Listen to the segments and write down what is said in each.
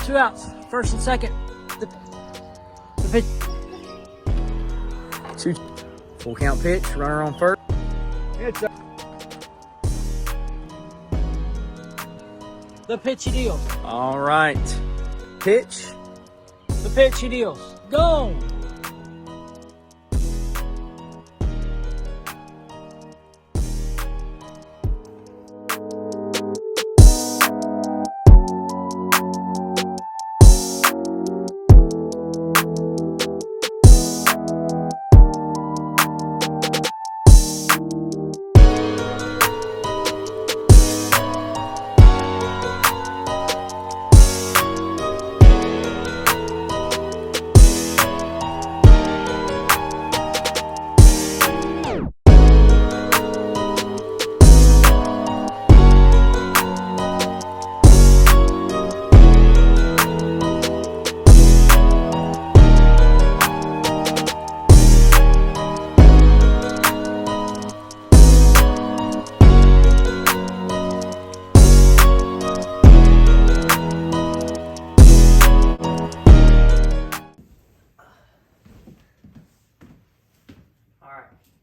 2 outs, first and second. The pitch. Full count pitch, runner on first. It's the pitch he deals. All right. Pitch. The pitch he deals. Go!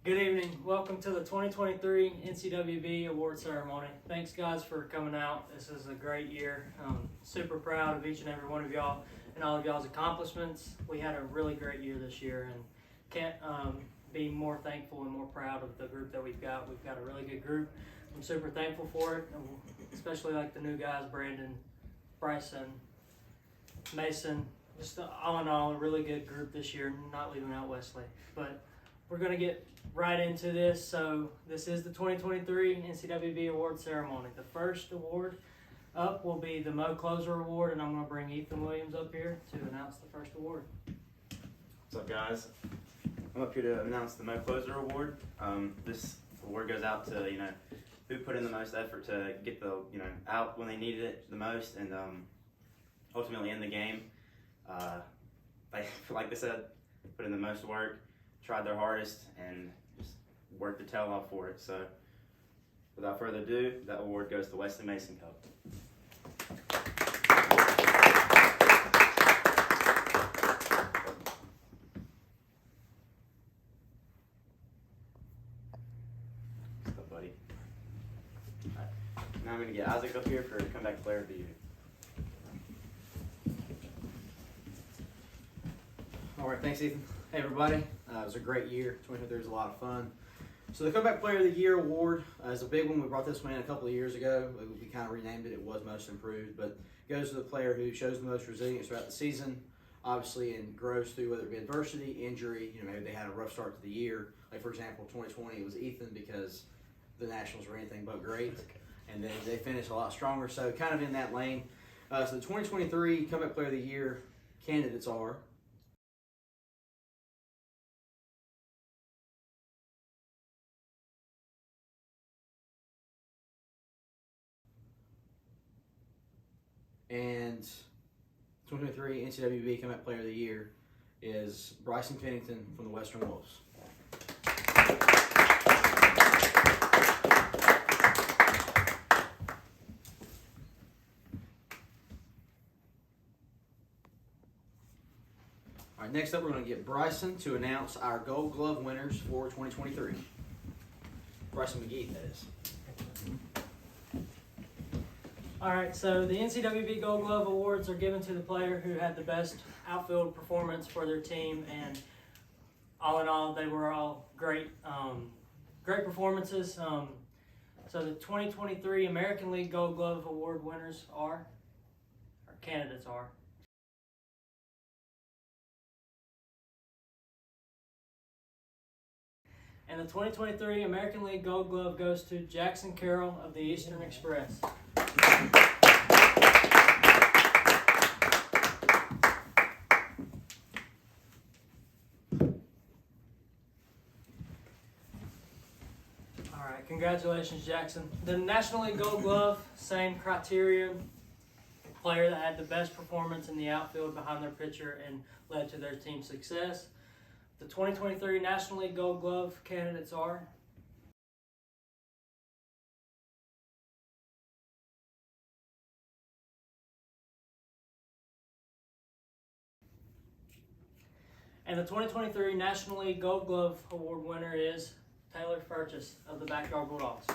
Good evening. Welcome to the 2023 NCWB Awards Ceremony. Thanks, guys, for coming out. This is a great year. Super proud of each and every one of y'all and all of y'all's accomplishments. We had a really great year this year and can't be more thankful and more proud of the group that we've got. We've got a really good group. I'm super thankful for it, especially like the new guys, Brandon, Bryson, Mason. Just all in all, a really good group this year, not leaving out Wesley. But we're going to get right into this. So this is the 2023 NCWB Awards Ceremony. The first award up will be the Mo Closer Award, and I'm going to bring Ethan Williams up here to announce the first award. What's up, guys? I'm up here to announce the Mo Closer Award. This award goes out to who put in the most effort to get the out when they needed it the most, and ultimately in the game. Like they said, put in the most work, tried their hardest, and just worked their tail off for it. So without further ado, that award goes to Wesley Mason Cup. What's up, buddy? All right. Now I'm going to get Isaac up here for Comeback Player of the Year. All right, thanks, Ethan. Hey, everybody. It was a great year. 2023 was a lot of fun. So the Comeback Player of the Year award is a big one. We brought this one in a couple of years ago. We kind of renamed it. It was Most Improved, but it goes to the player who shows the most resilience throughout the season, obviously, and grows through whether it be adversity, injury. Maybe they had a rough start to the year. Like, for example, 2020, it was Ethan because the Nationals were anything but great, and then they finished a lot stronger. So kind of in that lane. So the 2023 Comeback Player of the Year candidates are and 2023 NCWB Comeback Player of the Year is Bryson Pennington from the Western Wolves. All right, next up we're going to get Bryson to announce our Gold Glove winners for 2023. Bryson McGee, that is. All right, so the NCWB Gold Glove Awards are given to the player who had the best outfield performance for their team, and all in all, they were all great, great performances. So the 2023 American League Gold Glove Award winners are, or candidates are, and the 2023 American League Gold Glove goes to Jackson Carroll of the Eastern Express. All right, congratulations, Jackson. The National League Gold Glove, same criteria. Player that had the best performance in the outfield behind their pitcher and led to their team's success. The 2023 National League Gold Glove candidates are And the 2023 National League Gold Glove Award winner is Taylor Furchess of the Backyard Bulldogs.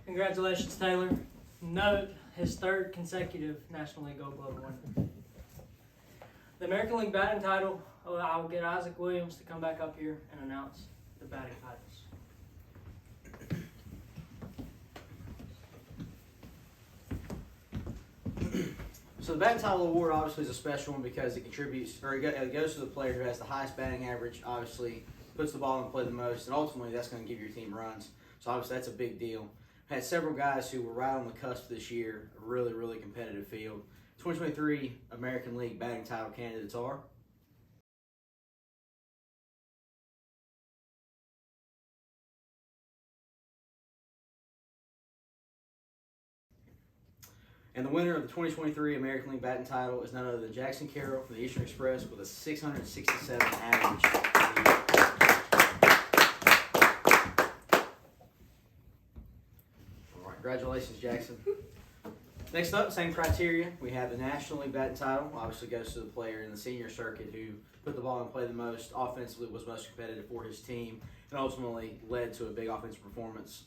Congratulations, Taylor. Note his third consecutive National League Gold Glove win. The American League batting title, I'll get Isaac Williams to come back up here and announce the batting titles. So the batting title award obviously is a special one because it contributes, or it goes to the player who has the highest batting average, obviously puts the ball in play the most, and ultimately that's going to give your team runs. So obviously that's a big deal. Had several guys who were right on the cusp this year, a really, really competitive field. 2023 American League batting title candidates are and the winner of the 2023 American League batting title is none other than Jackson Carroll from the Eastern Express with a 667 average. All right, congratulations, Jackson. Next up, same criteria. We have the National League batting title. Obviously goes to the player in the senior circuit who put the ball in play the most, offensively was most competitive for his team, and ultimately led to a big offensive performance.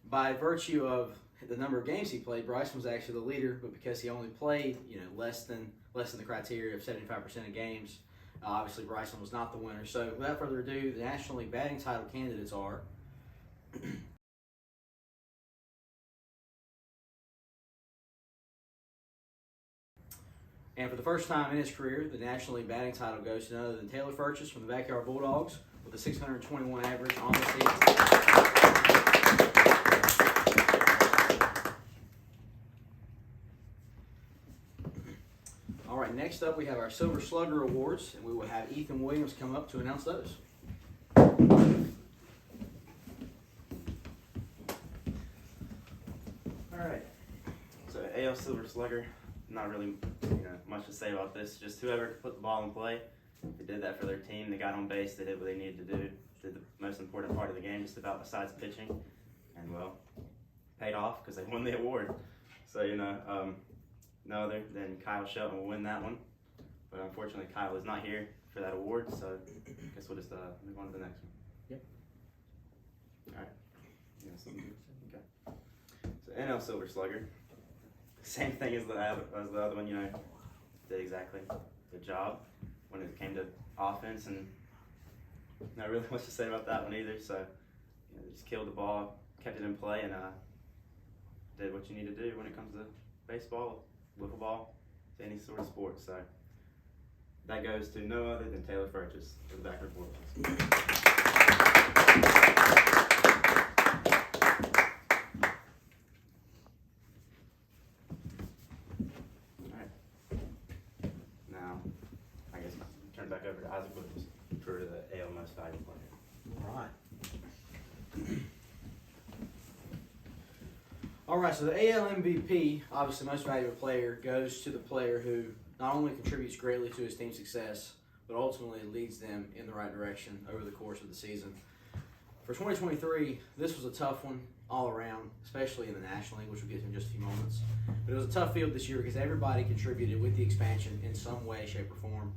By virtue of the number of games he played, Bryson was actually the leader, but because he only played, less than the criteria of 75% of games, obviously Bryson was not the winner. So without further ado, the National League batting title candidates are and for the first time in his career, the National League batting title goes to none other than Taylor Furchess from the Backyard Bulldogs with a 621 average on the season. All right, next up we have our Silver Slugger Awards, and we will have Ethan Williams come up to announce those. All right. So AL Silver Slugger, not really much to say about this. Just whoever put the ball in play, they did that for their team. They got on base. They did what they needed to do. Did the most important part of the game, just about besides pitching, and well, paid off because they won the award. So no other than Kyle Shelton will win that one. But unfortunately, Kyle is not here for that award, so I guess we'll just move on to the next one. Yep. All right. Okay. So NL Silver Slugger, same thing as the other one. Did exactly the job when it came to offense, and not really much to say about that one either. So they just killed the ball, kept it in play, and did what you need to do when it comes to baseball, wiffle ball, to any sort of sport. So that goes to no other than Taylor Furchess for the Backyard Bulldogs. All right. Now, I guess I'll turn it back over to Isaac Williams for the AL Most Valuable Player. All right. All right, so the AL MVP, obviously most valuable player, goes to the player who not only contributes greatly to his team's success, but ultimately leads them in the right direction over the course of the season. For 2023, this was a tough one all around, especially in the National League, which we'll get to in just a few moments. But it was a tough field this year because everybody contributed with the expansion in some way, shape, or form.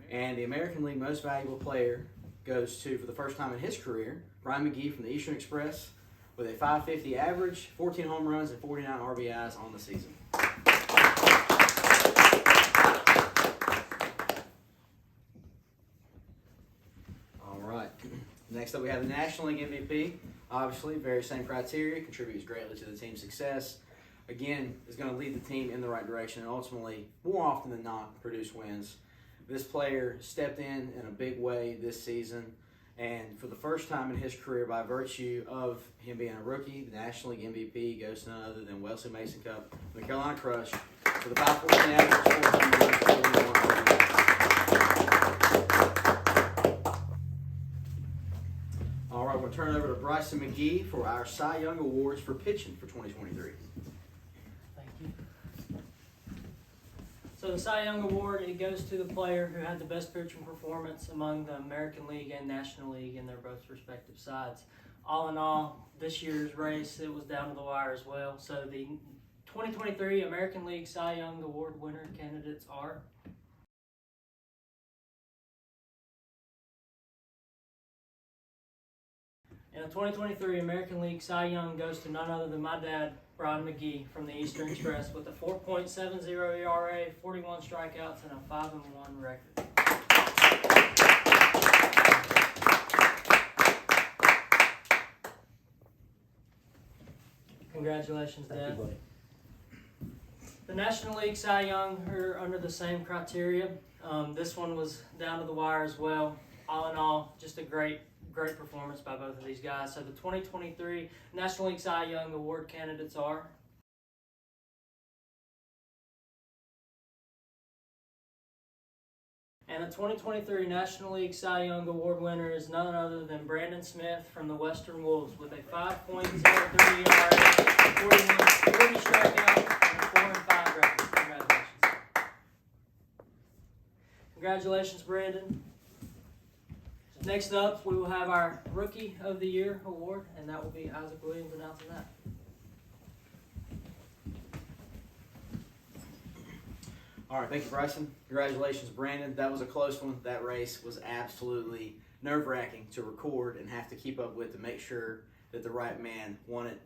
And the American League Most Valuable Player goes to, for the first time in his career, Brian McGee from the Eastern Express with a .550 average, 14 home runs, and 49 RBIs on the season. All right. Next up, we have the National League MVP. Obviously, very same criteria, contributes greatly to the team's success. Again, is going to lead the team in the right direction and ultimately, more often than not, produce wins. This player stepped in a big way this season, and for the first time in his career, by virtue of him being a rookie, the National League MVP goes to none other than Wesley Mason Cup from the Carolina Crush with a .514 average, 14 runs. All right, we'll turn it over to Bryson McGee for our Cy Young Awards for pitching for 2023. Thank you. So the Cy Young Award, it goes to the player who had the best pitching performance among the American League and National League in their both respective sides. all in all, this year's race, it was down to the wire as well. So the 2023 American League Cy Young Award winner candidates are and the 2023 American League Cy Young goes to none other than my dad, Brian McGee from the Eastern Express with a 4.70 ERA, 41 strikeouts, and a 5-1 record. Congratulations, Dad. Thank you, buddy. The National League Cy Young are under the same criteria. This one was down to the wire as well. All in all, just a great performance by both of these guys. So the 2023 National League Cy Young Award candidates are and the 2023 National League Cy Young Award winner is none other than Brandon Smith from the Western Wolves with a 5.03 ERA, 40 strikeouts, and a 4-5 record. Congratulations. Congratulations, Brandon. Next up, we will have our Rookie of the Year award, and that will be Isaac Williams announcing that. All right, thank you, Bryson. Congratulations, Brandon. That was a close one. That race was absolutely nerve-wracking to record and have to keep up with to make sure that the right man won it.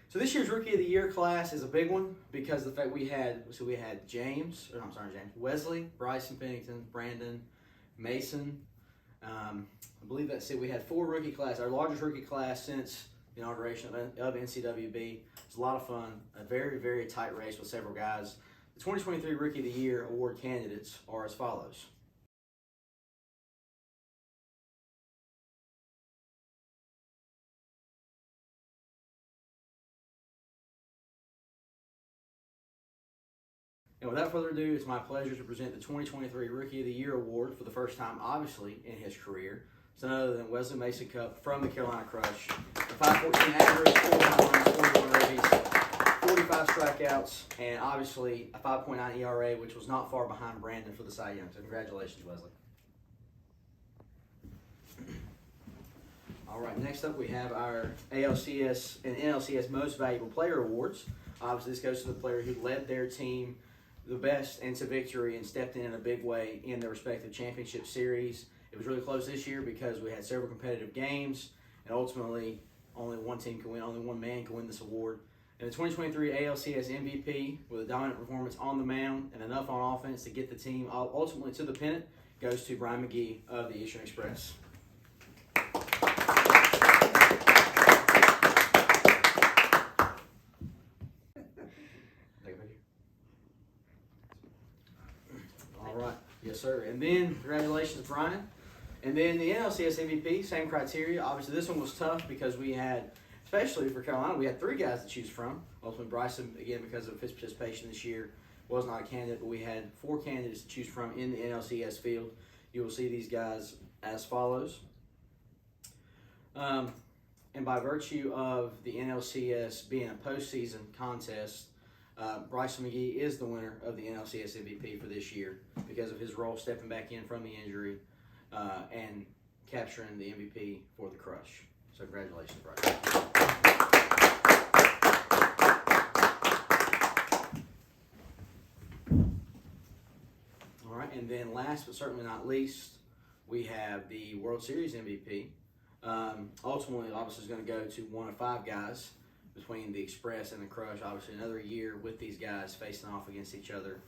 So this year's Rookie of the Year class is a big one because of the fact we had Wesley, Bryson Pennington, Brandon, Mason. I believe that's it. We had 4 rookie class, our largest rookie class since the inauguration of NCWB. It's a lot of fun, a very, very tight race with several guys. The 2023 Rookie of the Year award candidates are as follows. And without further ado, it's my pleasure to present the 2023 Rookie of the Year award for the first time, obviously, in his career. It's none other than Wesley Mason Cup from the Carolina Crush. A 5.14 average, 4 home runs, 41 ribbies, 45 strikeouts, and obviously a 5.9 ERA, which was not far behind Brandon for the Cy Young. So congratulations, Wesley. All right, next up we have our ALCS and NLCS Most Valuable Player Awards. Obviously, this goes to the player who led their team the best into victory and stepped in a big way in their respective championship series. It was really close this year because we had several competitive games, and ultimately only one team can win, only one man can win this award. And the 2023 ALCS MVP with a dominant performance on the mound and enough on offense to get the team ultimately to the pennant goes to Brian McGee of the Eastern Express. All right, yes sir. And then congratulations, Brian. And then the NLCS MVP, same criteria. Obviously, this one was tough because we had, especially for Carolina, we had 3 guys to choose from. Ultimately, Bryson, again, because of his participation this year, was not a candidate, but we had 4 candidates to choose from in the NLCS field. You will see these guys as follows. And by virtue of the NLCS being a postseason contest, Bryson McGee is the winner of the NLCS MVP for this year because of his role stepping back in from the injury and capturing the MVP for the Crush. So congratulations, Bryson. All right, and then last but certainly not least, we have the World Series MVP. Ultimately, obviously, is going to go to one of 5 guys between the Express and the Crush. Obviously, another year with these guys facing off against each other.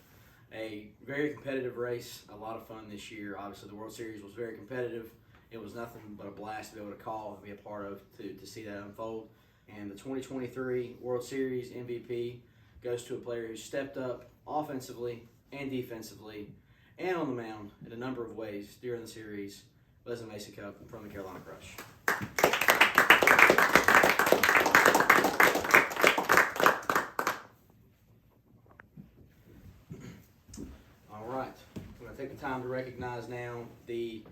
A very competitive race, a lot of fun this year. Obviously, the World Series was very competitive. It was nothing but a blast to be able to call and be a part of to see that unfold. And the 2023 World Series MVP goes to a player who stepped up offensively and defensively and on the mound in a number of ways during the series. Wesley Mason Cup from the Carolina Crush. All right, we're going to take the time to recognize now the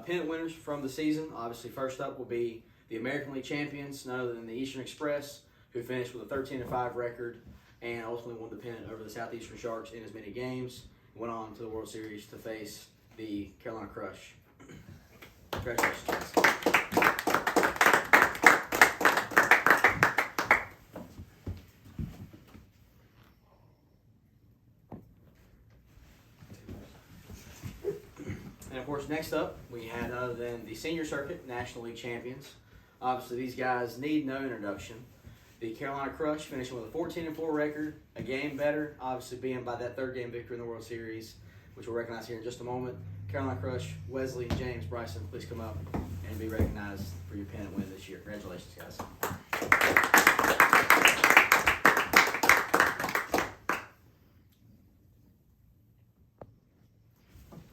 pennant winners from the season. Obviously, first up will be the American League champions, none other than the Eastern Express, who finished with a 13-5 record and ultimately won the pennant over the Southeastern Sharks in as many games. Went on to the World Series to face the Carolina Crush. Congratulations, guys. And of course, next up, we had other than the senior circuit National League champions. Obviously, these guys need no introduction. The Carolina Crush finishing with a 14-4 record, a game better, obviously being by that third game victory in the World Series, which we'll recognize here in just a moment. Carolina Crush, Wesley, James, Bryson, please come up and be recognized for your pennant win this year. Congratulations, guys.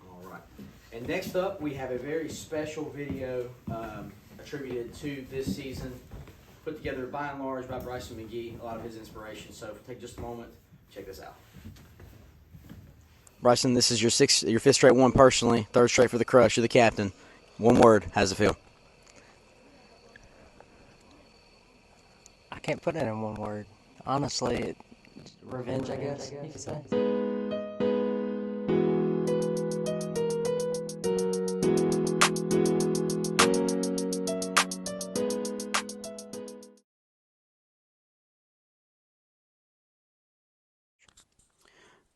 All right. And next up, we have a very special video attributed to this season, put together by and large by Bryson McGee, a lot of his inspiration. So take just a moment, check this out. Bryson, this is your fifth straight one personally, third straight for the Crush. You're the captain. One word, how's it feel? I can't put it in one word. Honestly, revenge, I guess you could say.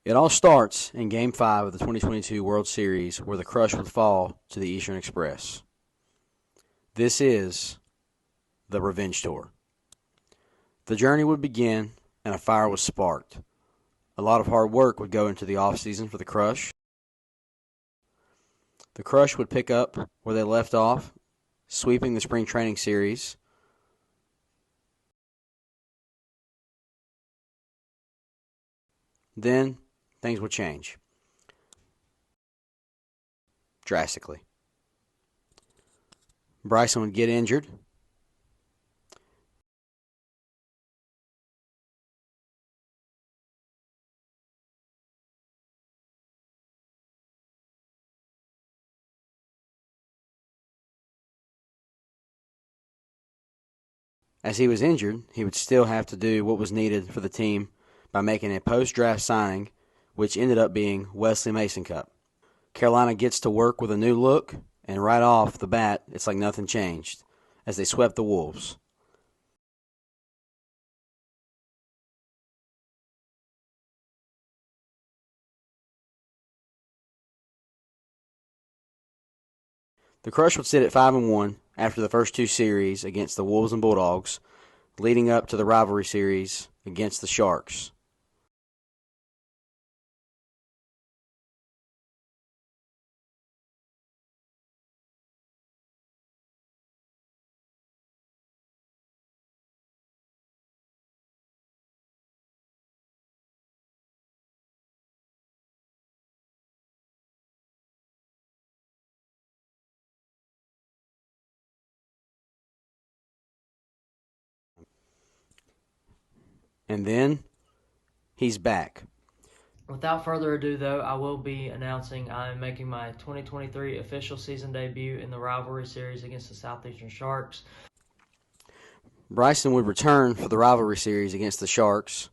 It all starts in Game 5 of the 2022 World Series, where the Crush would fall to the Eastern Express. This is the Revenge Tour. The journey would begin, and a fire was sparked. A lot of hard work would go into the offseason for the Crush. The Crush would pick up where they left off, sweeping the spring training series. Then things would change drastically. Bryson would get injured. As he was injured, he would still have to do what was needed for the team by making a post-draft signing, which ended up being Wesley Mason Cup. Carolina gets to work with a new look, and right off the bat, it's like nothing changed as they swept the Wolves. The Crush would sit at 5-1 after the first two series against the Wolves and Bulldogs, leading up to the rivalry series against the Sharks. And then he's back. Without further ado, though, I will be announcing I'm making my 2023 official season debut in the rivalry series against the Southeastern Sharks. Bryson would return for the rivalry series against the Sharks,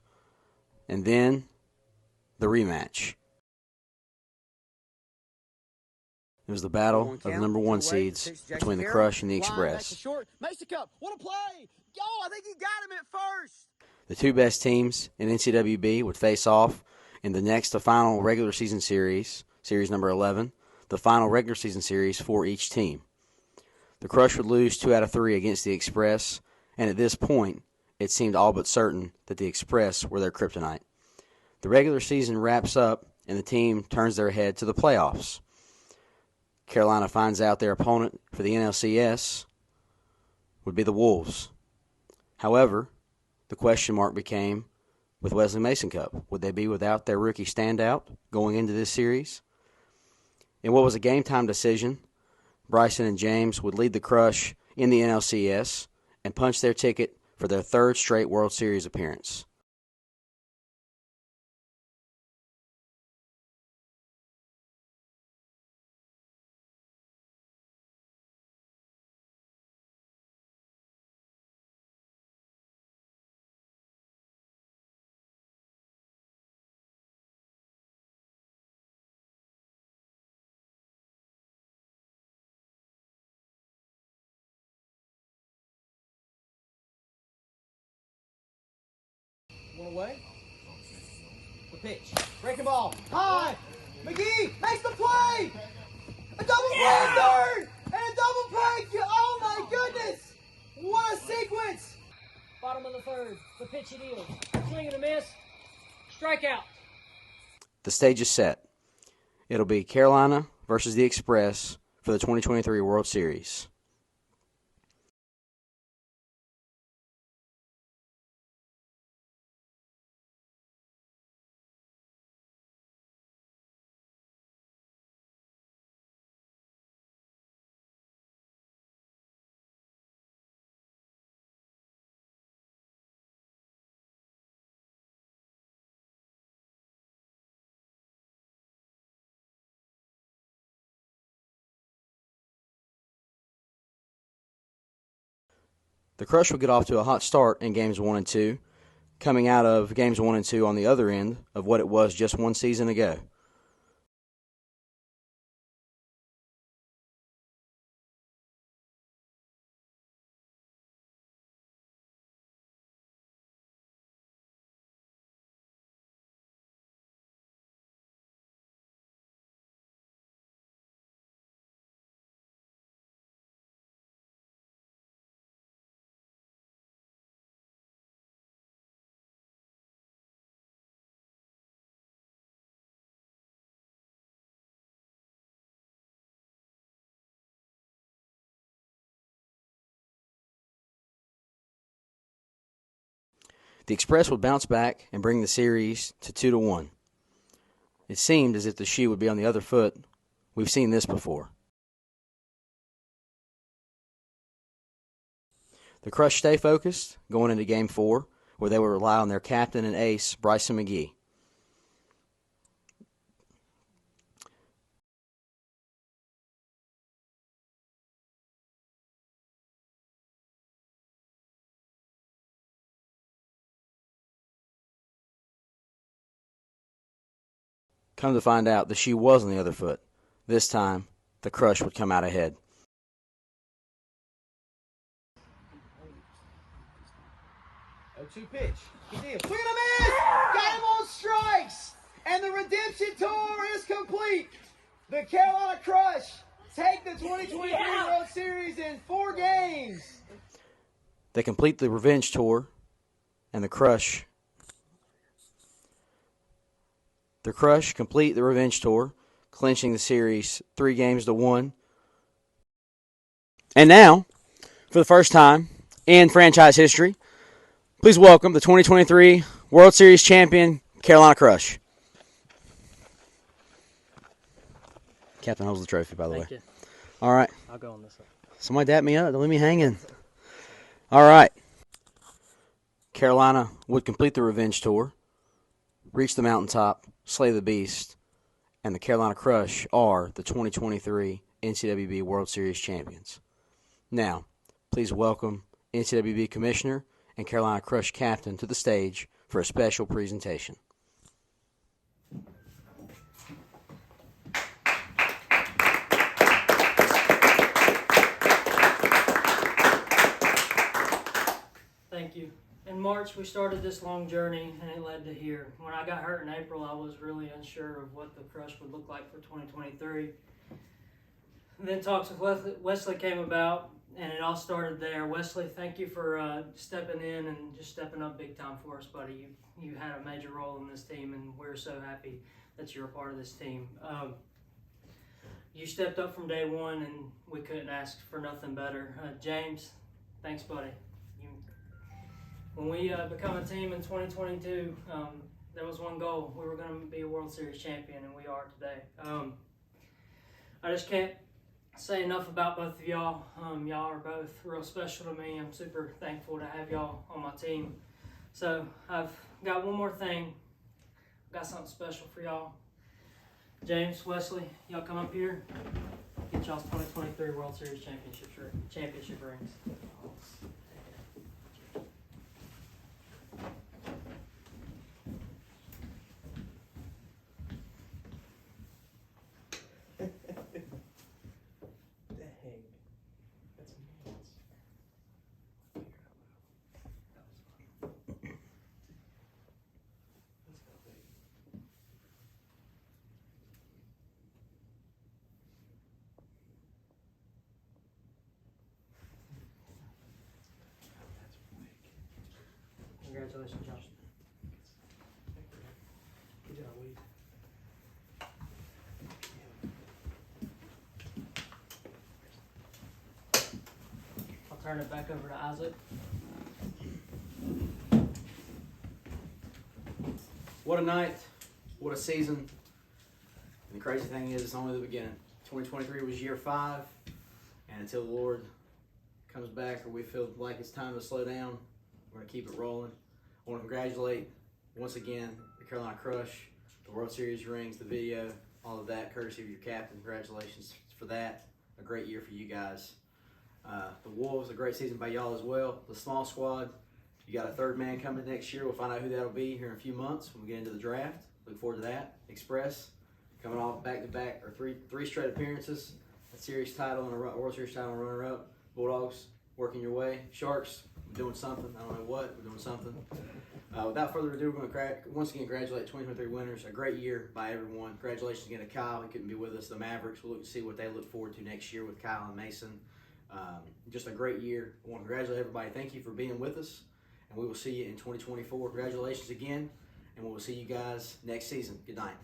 and then the rematch. It was the battle of the number one seeds between the Crush and the Express. Mason Cup, what a play! Oh, I think he got him at first. The two best teams in NCWB would face off in the next to final regular season series, series number 11, the final regular season series for each team. The Crush would lose 2 out of 3 against the Express, and at this point, it seemed all but certain that the Express were their kryptonite. The regular season wraps up, and the team turns their head to the playoffs. Carolina finds out their opponent for the NLCS would be the Wolves. However, the question mark became with Wesley Mason Cup. Would they be without their rookie standout going into this series? In what was a game-time decision, Bryson and James would lead the Crush in the NLCS and punch their ticket for their third straight World Series appearance. One away. The pitch. Breaking ball. High. McGee makes the play. A double play in third! And a double play! Oh my goodness! What a sequence! Bottom of the third. The pitch it is. Swing and a miss. Strikeout. The stage is set. It'll be Carolina versus the Express for the 2023 World Series. The Crush will get off to a hot start in games 1 and 2, coming out of games 1 and 2 on the other end of what it was just one season ago. The Express would bounce back and bring the series to 2-1. It seemed as if the shoe would be on the other foot. We've seen this before. The Crush stay focused going into Game 4, where they will rely on their captain and ace, Bryson McGee. Come to find out, the shoe was on the other foot. This time, the Crush would come out ahead. 0-2 pitch. Good deal. Swing and a miss! Got him on strikes! And the redemption tour is complete. The Carolina Crush take the 2023 World Series in 4 games. They complete the revenge tour, and the Crush complete the revenge tour, clinching the series 3-1. And now, for the first time in franchise history, please welcome the 2023 World Series champion, Carolina Crush. Captain holds the trophy, by the way. Thank you. All right. I'll go on this one. Somebody dap me up. Don't leave me hanging. All right. Carolina would complete the revenge tour, reach the mountaintop, slay the beast, and the Carolina Crush are the 2023 NCWB World Series champions. Now, please welcome NCWB Commissioner and Carolina Crush captain to the stage for a special presentation. Thank you. In March, we started this long journey, and it led to here. When I got hurt in April, I was really unsure of what the Crush would look like for 2023. And then talks with Wesley came about, and it all started there. Wesley, thank you for stepping in and just stepping up big time for us, buddy. You had a major role in this team, and we're so happy that you're a part of this team. You stepped up from day one, and we couldn't ask for nothing better. James, thanks, buddy. When we become a team in 2022, there was one goal. We were going to be a World Series champion, and we are today. I just can't say enough about both of y'all. Y'all are both real special to me. I'm super thankful to have y'all on my team. So I've got one more thing. I've got something special for y'all. James, Wesley, y'all come up here. Get y'all's 2023 World Series championship rings. Congratulations, Josh. Good job, Weed. I'll turn it back over to Isaac. What a night, what a season. And the crazy thing is, it's only the beginning. 2023 was year 5, and until the Lord comes back or we feel like it's time to slow down, we're going to keep it rolling. I want to congratulate, once again, the Carolina Crush, the World Series rings, the video, all of that, courtesy of your captain. Congratulations for that. A great year for you guys. The Wolves, a great season by y'all as well. The small squad, you got a third man coming next year. We'll find out who that'll be here in a few months when we get into the draft. Look forward to that. Express, coming off back-to-back, or three straight appearances, a series title and a World Series title and runner-up. Bulldogs, working your way. Sharks, we're doing something. I don't know what, we're doing something. Without further ado, we're going to once again congratulate 2023 winners. A great year by everyone. Congratulations again to Kyle. He couldn't be with us. The Mavericks, we'll look to see what they look forward to next year with Kyle and Mason. Just a great year. I want to congratulate everybody. Thank you for being with us, and we will see you in 2024. Congratulations again, and we will see you guys next season. Good night.